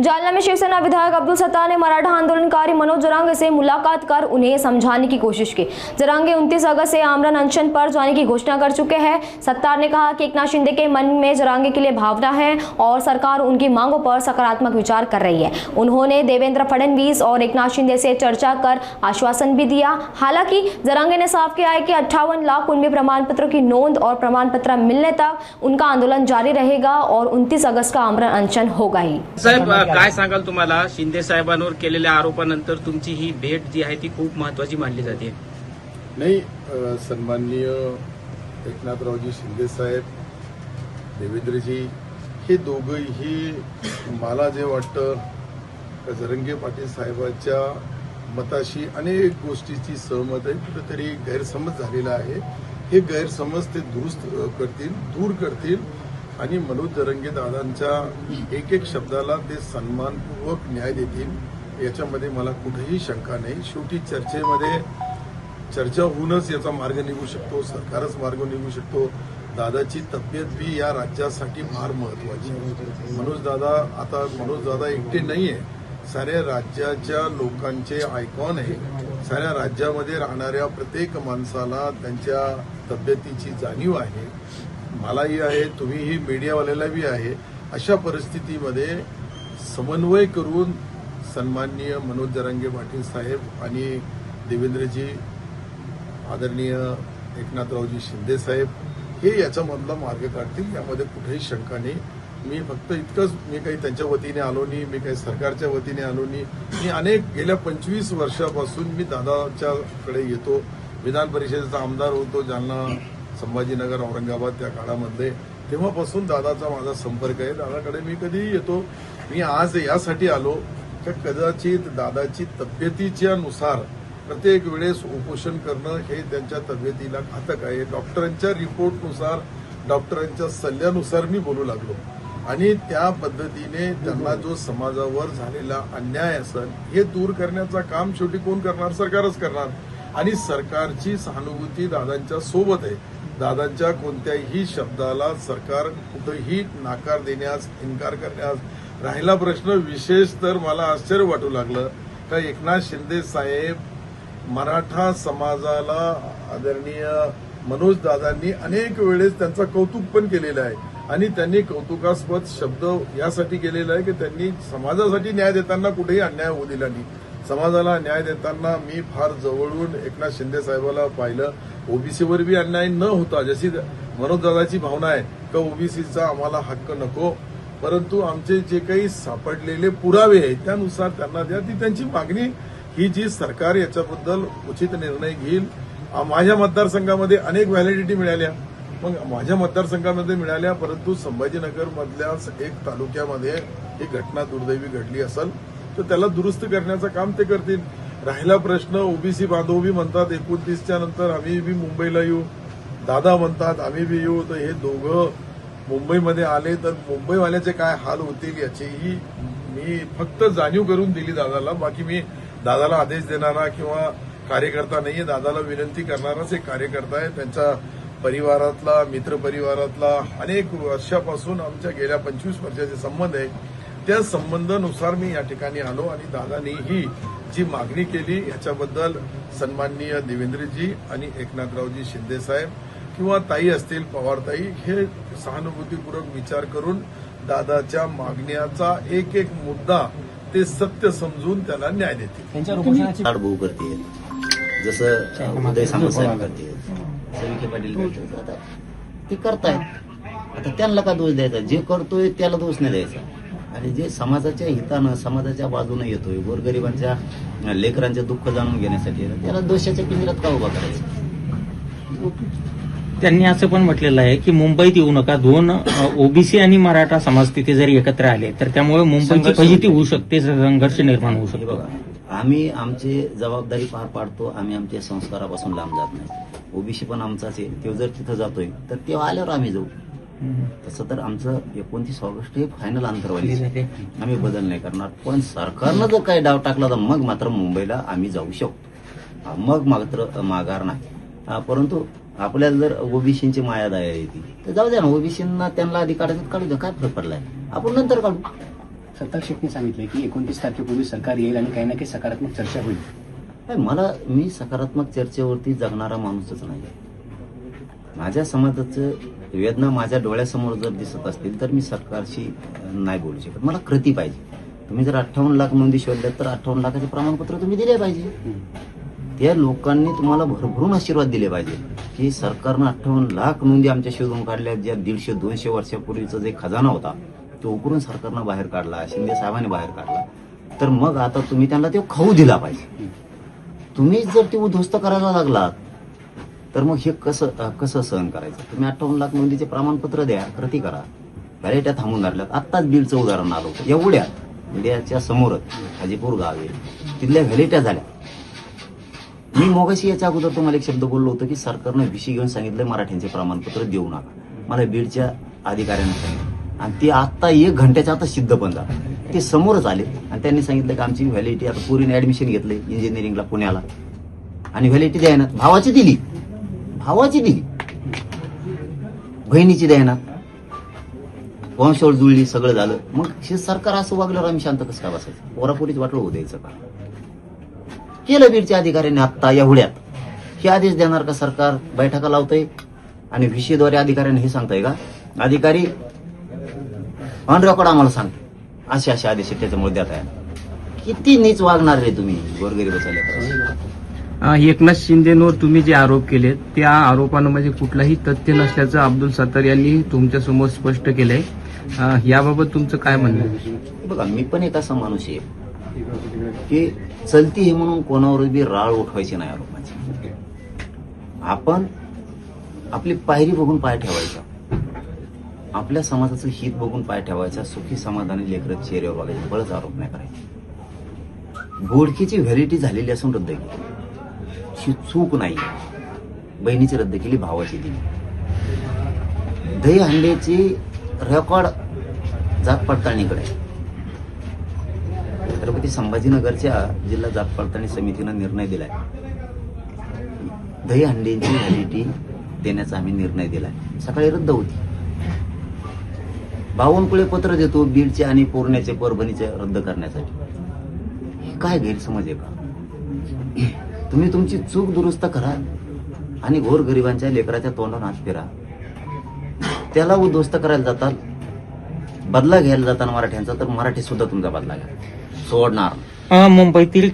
जालना में शिवसेना विधायक अब्दुल सत्तार ने मराठा आंदोलनकारी मनोज जरांगे से मुलाकात कर उन्हें समझाने की कोशिश की। जरांगे 29 अगस्त से आमरण अनशन पर जाने की घोषणा कर चुके हैं। सत्तार ने कहा कि एकनाथ शिंदे के मन में जरांगे के लिए भावना है और सरकार उनकी मांगों पर सकारात्मक विचार कर रही है। उन्होंने देवेंद्र फडणवीस और एकनाथ शिंदे से चर्चा कर आश्वासन भी दिया। हालांकि जरांगे ने साफ किया है कि 58 लाख कुणबी प्रमाण पत्रों की नोंद और प्रमाण पत्र मिलने तक उनका आंदोलन जारी रहेगा और 29 अगस्त का आमरण अनशन होगा ही। साहेब, काय सांगाल तुम्हाला शिंदे साहेबांवर केलेल्या आरोपानंतर तुमची ही भेट जी आहे ती खूप महत्वाची मानली जाते? नाही, सन्माननीय एकनाथरावजी शिंदे साहेब, देवेंद्रजी हे दोघंही मला जे वाटतं जरांगे पाटील साहेबांच्या मताशी अनेक गोष्टीची सहमत आहे. कुठेतरी गैरसमज झालेला आहे. हे गैरसमज ते दुरुस्त करतील, दूर करतील आणि मनोज जरांगे दादांच्या एक एक शब्दाला ते सन्मानपूर्वक न्याय देतील याच्यामध्ये मला कुठेही शंका नाही. शेवटी चर्चेमध्ये चर्चा होऊनच याचा मार्ग निघू शकतो, सरकारच मार्ग निघू शकतो. दादाची तब्येत बी या राज्यासाठी फार महत्वाची. मनोज दादा एकटे नाहीये, साऱ्या राज्याच्या लोकांचे आयकॉन आहे. साऱ्या राज्यामध्ये राहणाऱ्या प्रत्येक माणसाला त्यांच्या तब्येतीची जाणीव आहे. मलाही आहे, तुम्हीही मीडियावाल्याला बी आहे. अशा परिस्थितीमध्ये समन्वय करून सन्माननीय मनोज जरांगे पाटील साहेब आणि देवेंद्रजी, आदरणीय एकनाथरावजी शिंदे साहेब हे याच्यामधला मार्ग काढतील, यामध्ये कुठेही शंका नाही. मी फक्त इतकंच, मी काही त्यांच्या वतीने आलो नाही, मी काही सरकारच्या वतीने आलो नाही. मी गेल्या 25 वर्षापासून मी दादाच्याकडे येतो. विधान परिषदेचा आमदार होतो जालना, संभाजीनगर, औरंगाबाद त्या काळामध्ये. तेव्हापासून दादाचा माझा संपर्क आहे. दादाकडे मी कधीही येतो. मी आज यासाठी आलो की कदाचित दादाची तब्येतीच्या नुसार प्रत्येक वेळेस उपोषण करणं हे त्यांच्या तब्येतीला घातक आहे. डॉक्टरांच्या रिपोर्टनुसार, डॉक्टरांच्या सल्ल्यानुसार मी बोलू लागलो आणि त्या पद्धतीने त्यांना जो समाजावर झालेला अन्याय असेल हे दूर करण्याचं काम शेवटी कोण करणार? सरकारच करणार. आणि सरकारची सहानुभूती दादांच्या सोबत आहे. दादांच्या कोणत्याही शब्दाला सरकार कुठेही नकार देण्यास, इन्कार करण्यास. राहिला प्रश्न विशेष तर मला आश्चर्य वाटू लागलं का एकनाथ शिंदे साहेब मराठा समाजाला आदरणीय मनोज दादांनी अनेक वेळेस त्यांचं कौतुक पण केलेलं आहे आणि त्यांनी कौतुकास्पद शब्द यासाठी केलेला आहे की त्यांनी समाजासाठी न्याय देताना कुठेही अन्याय होऊ दिला नाही. समाजाला न्याय देताना मी फार जवळून एकनाथ शिंदे साहेबाला पाहिलं. ओबीसीवर बी अन्याय न होता, जशी मनोज दादाची भावना आहे का ओबीसीचा आम्हाला हक्क नको, परंतु आमचे जे काही सापडलेले पुरावे आहेत त्यानुसार त्यांना द्या. ती त्यांची मागणी ही जी सरकार याच्याबद्दल उचित निर्णय घेईल. माझ्या मतदारसंघामध्ये अनेक व्हॅलिडिटी मिळाल्या, मग माझ्या मतदारसंघामध्ये मिळाल्या, परंतु संभाजीनगर मधल्या एक तालुक्यामध्ये ही घटना दुर्दैवी घडली असेल तर त्याला दुरुस्त करण्याचं काम ते करतील. राहिला प्रश्न ओबीसी बांधव बी म्हणतात 29च्या नंतर आम्ही बी मुंबईला येऊ, दादा म्हणतात आम्ही बी येऊ. तर हे दोघं मुंबईमध्ये आले तर मुंबईवाल्याचे काय हाल होतील याचीही मी फक्त जाणीव करून दिली दादाला. बाकी मी दादाला आदेश देणारा किंवा कार्यकर्ता नाहीये. दादाला विनंती करणाराच एक कार्यकर्ता आहे. त्यांच्या परिवारातला, मित्र परिवारातला अनेक वर्षापासून आमच्या गेल्या 25 वर्षाचे संबंध आहे. त्या संबंधानुसार मी या ठिकाणी आलो आणि दादांनी ही जी मागणी केली याच्याबद्दल सन्माननीय देवेंद्रजी आणि एकनाथरावजी शिंदे साहेब किंवा ताई असतील, पवारताई, हे सहानुभूतीपूर्वक विचार करून दादाच्या मागण्याचा एक एक मुद्दा ते सत्य समजून त्याला न्याय देतील. भाऊ करते, जसं उदय सामंत साहेब करते, विखे पाटील करतात, ते करतायत. आता त्यांना का दोष द्यायचा? जे करतोय त्याला दोष नाही द्यायचा. आणि जे समाजाच्या हितानं, समाजाच्या बाजूनं येतोय, गोरगरिबांच्या लेकरांचे दुःख जाणून घेण्यासाठी, त्याला दोषाच्या पिंजऱ्यात का उभा करायचं? त्यांनी असं पण म्हटलेलं आहे की मुंबईत येऊ नका. 2 ओबीसी आणि मराठा समाज तिथे जर एकत्र आले तर त्यामुळे मुंबईची फजिती होऊ शकते, संघर्ष निर्माण होऊ शकतो. आम्ही आमची जबाबदारी पार पाडतो. आम्ही आमच्या संस्कारापासून लांब जात नाही. ओबीसी पण आमचाच आहे. तो जर तिथं जातोय तर तेव्हा आल्यावर आम्ही जाऊ. तसं तर आमचं 29 ऑगस्ट हे फायनल अंतरवाली, आम्ही बदल नाही करणार. पण सरकारनं जर काही डाव टाकला तर मग मात्र मुंबईला आम्ही जाऊ शकतो, मग मात्र माघार नाही. परंतु आपल्याला जर ओबीसींची माया दया येते तर जाऊ द्या ना, ओबीसींना त्यांना अधिकार काढू द्या, काय फरक पडलाय, आपण नंतर काढू. सत्तार शेट्टी सांगितलंय की 29 तारखेपूर्वी सरकार येईल आणि काही ना काही सकारात्मक चर्चा होईल. नाही, मी सकारात्मक चर्चेवरती जगणारा माणूसच नाही. माझ्या समाजाचं वेदना माझ्या डोळ्यासमोर जर दिसत असतील तर मी सरकारशी नाही बोलू शकत. मला कृती पाहिजे. तुम्ही जर 58 लाख नोंदी शोधल्या तर 58 लाखाचे प्रमाणपत्र तुम्ही दिले पाहिजे. त्या लोकांनी तुम्हाला भरभरून आशीर्वाद दिले पाहिजे की सरकारनं 58 लाख नोंदी आमच्या शोधून काढल्या. ज्या 150-200 वर्षापूर्वीचा जे खजाना होता तो उकरून सरकारनं बाहेर काढला, शिंदे साहेबांनी बाहेर काढला. तर मग आता तुम्ही त्यांना ते खाऊ दिला पाहिजे. तुम्ही जर ते उद्ध्वस्त करायला लागलात तर मग हे कसं सहन करायचं. तुम्ही 58 लाख नोंदीचे प्रमाणपत्र द्या, कृती करा. व्हॅलिट्या थांबून धरल्यात. आत्ताच बीडचं उदाहरण आलं होतं. एवढ्या इंडियाच्या समोरच हाजीपूर गावे तिथल्या व्हॅलिट्या झाल्या. मी मोगाशी याच्या अगोदर तुम्हाला एक शब्द बोललो होतो की सरकारनं विषय घेऊन सांगितलं मराठ्यांचे प्रमाणपत्र देऊ नका. मला बीडच्या अधिकाऱ्यांना सांगितलं आणि ते आता 1 घंट्याच्या आता सिद्ध पण झालं. ते समोरच आले आणि त्यांनी सांगितलं की आमची व्हॅलिडिटी आता पोरीने ऍडमिशन घेतलंय इंजिनिअरिंगला पुण्याला आणि व्हॅलिडिटी द्यायना. भावाची दिली, बहिणीची द्यायना, वंशावळ जुळली, सगळं झालं. मग हे सरकार असं वागल्यावर आम्ही शांत कसं काय बसायचं. पोरापोरीच वाटलं होऊ द्यायचं का. केलं बीडच्या अधिकाऱ्यांनी आत्ता एवढ्यात. हे आदेश देणार का सरकार. बैठका लावतंय आणि विषयद्वारे अधिकाऱ्यांनी हे सांगताय का अधिकारी ऑन रेकॉर्ड आम्हाला सांगते असे आदेश त्याच्यामुळे देत आहे. किती नीच वागणार रे तुम्ही गोरगरीबाच्या लेकरांना. एकनाथ शिंदेवर तुम्ही जे आरोप केले त्या आरोपांना म्हणजे कुठलाही तथ्य नसल्याचं अब्दुल सत्तार यांनी तुमच्या समोर स्पष्ट केलंय. याबाबत तुमचं काय म्हणणं आहे. बघा, मी पण एक असा माणूस आहे की चलती हे म्हणून कोणावर बी राळ उठवायची नाही आरोपाची. आपण आपली पायरी बघून पाय ठेवायचा, आपल्या समाजाचं हित बघून पाय ठेवायचा. सुखी समाधानी लेकरं चेहऱ्यावर बघायचे, बळच आरोप नाही करायचे. बोडकीची व्हॅलिडिटी झालेली असून रद्द केली, ही चूक नाही. बहिणीची रद्द केली, भावाची दिली. दहीहंडीची रेकॉर्ड जात पडताळणीकडे. छत्रपती संभाजीनगरच्या जिल्हा जात पडताळणी समितीनं निर्णय दिलाय. दहीहंडीची व्हॅलिडिटी देण्याचा आम्ही निर्णय दिलाय. सकाळी रद्द होती. बावनकुळे पत्र देतो बीडचे आणि पूर्ण्याचे, परभणीचे रद्द करण्यासाठी. हे काय गैरसमज आहे का. तुम्ही तुमची चूक दुरुस्त करा आणि गोरगरिबांच्या लेकराच्या तोंडावर हात फिरा. त्याला उद्ध्वस्त करायला जातात, बदला घ्यायला जाताना मराठ्यांचा, तर मराठी सुद्धा तुमचा बदला घ्या सोडणार. मुंबईतील